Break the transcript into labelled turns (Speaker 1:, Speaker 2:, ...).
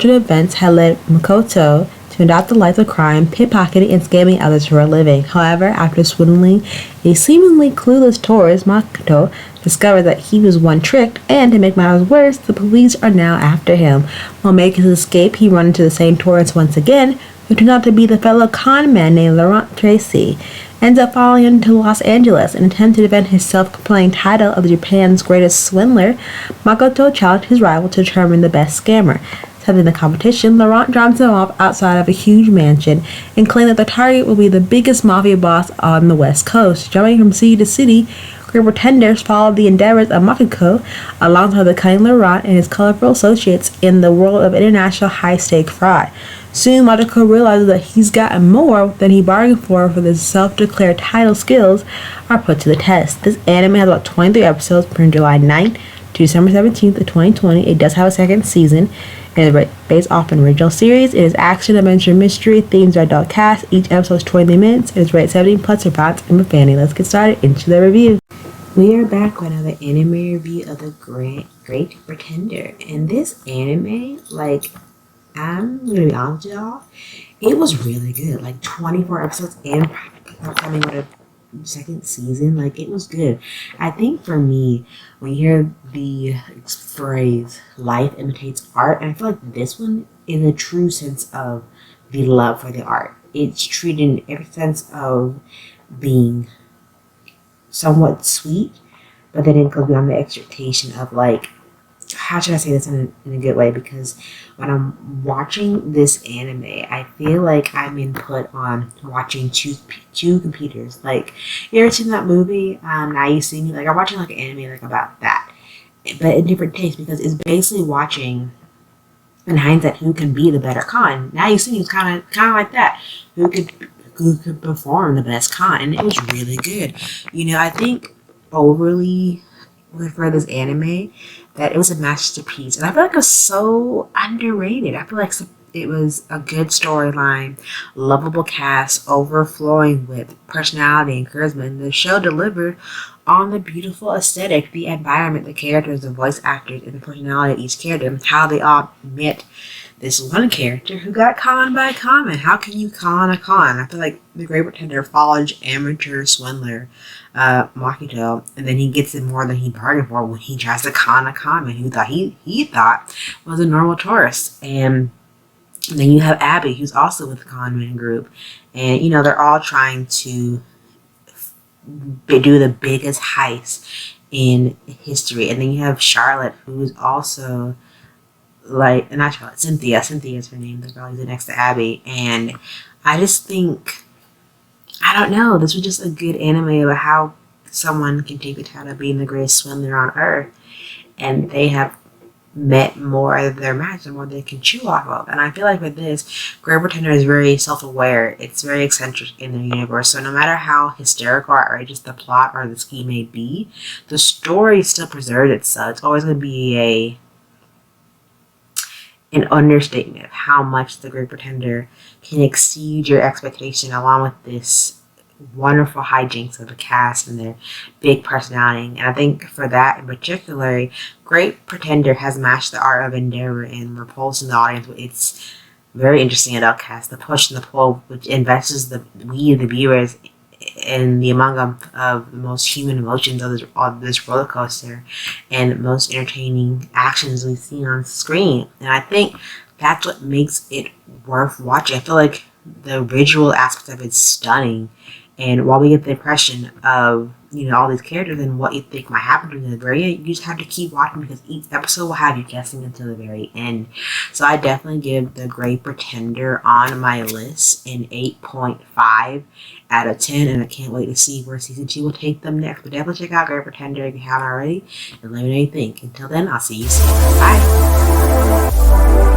Speaker 1: events had led Makoto to adopt the life of crime, pickpocketing, and scamming others for a living. However, after swindling a seemingly clueless tourist, Makoto discovered that he was one tricked, and to make matters worse, the police are now after him. While making his escape, he runs into the same tourist once again, who turned out to be the fellow con man named Laurent Thierry. Ends up following him to Los Angeles in an attempt to defend his self-proclaimed title of Japan's greatest swindler. Makoto challenged his rival to determine the best scammer. Accepting the competition, Laurent drops him off outside of a huge mansion and claimed that the target will be the biggest mafia boss on the West Coast. Jumping from city to city, Great Pretenders followed the endeavors of Makoto alongside the cunning Laurent and his colorful associates in the world of international high-stake fraud. Soon, Makoto realizes that he's gotten more than he bargained for his self-declared title skills are put to the test. This anime has about 23 episodes from July 9th to December 17th of 2020. It does have a second season. It is based off an original series. It is action, adventure, mystery. Themes are adult cast. Each episode is 20 minutes. It is rated 17 plus for violence and profanity. Let's get started into the review. We are back with another anime review of the Great Pretender. And this anime, I'm gonna be honest with y'all, it was really good. 24 episodes and coming with a second season. It was good. I think for me, when you hear the phrase life imitates art, and I feel like this one in the true sense of the love for the art. It's treated in every sense of being somewhat sweet, but then it goes beyond the expectation of how should I say this in a good way? Because when I'm watching this anime, I feel like I'm input on watching two computers. You ever seen that movie, Now You See Me? I'm watching an anime about that, but in different tastes, because it's basically watching, in hindsight, who can be the better con. Now You See Me is kind of like that. Who could perform the best con, and it was really good. I think overly for this anime that it was a masterpiece, and I feel like it was so underrated. I feel like it was a good storyline, lovable cast, overflowing with personality and charisma, and the show delivered on the beautiful aesthetic, the environment, the characters, the voice actors, and the personality of each character, and how they all met this one character who got conned by a con. How can you con a con? I feel like the Great Pretender follows amateur swindler Makoto, and then he gets it more than he bargained for when he tries to con a conman who thought he thought was a normal tourist. And then you have Abby, who's also with the conman group, and they're all trying to do the biggest heist in history. And then you have Charlotte, who's also not Charlotte, Cynthia. Cynthia is her name. The girl who's next to Abby. And I just think, I don't know, this was just a good anime about how someone can take the title of being the greatest swindler on earth, and they have met more of their match and more they can chew off of. And I feel like with this, Great Pretender is very self-aware. It's very eccentric in their universe. So no matter how hysterical or outrageous the plot or the scheme may be, the story still preserves itself. It's always going to be an understatement of how much the Great Pretender can exceed your expectation, along with this wonderful hijinks of the cast and their big personality. And I think for that in particular, Great Pretender has matched the art of endeavor in repulsing the audience with its very interesting adult cast, the push and the pull, which invests the viewers in the among of the most human emotions of this roller coaster and most entertaining actions we've seen on screen. And I think that's what makes it worth watching. I feel like the visual aspect of it's stunning, and while we get the impression of all these characters and what you think might happen to the very end, you just have to keep watching, because each episode will have you guessing until the very end. So I definitely give the Great Pretender on my list an 8.5 out of 10, and I can't wait to see where season 2 will take them next. But definitely check out Great Pretender if you haven't already, and let me know what you think. Until then, I'll see you soon. Bye.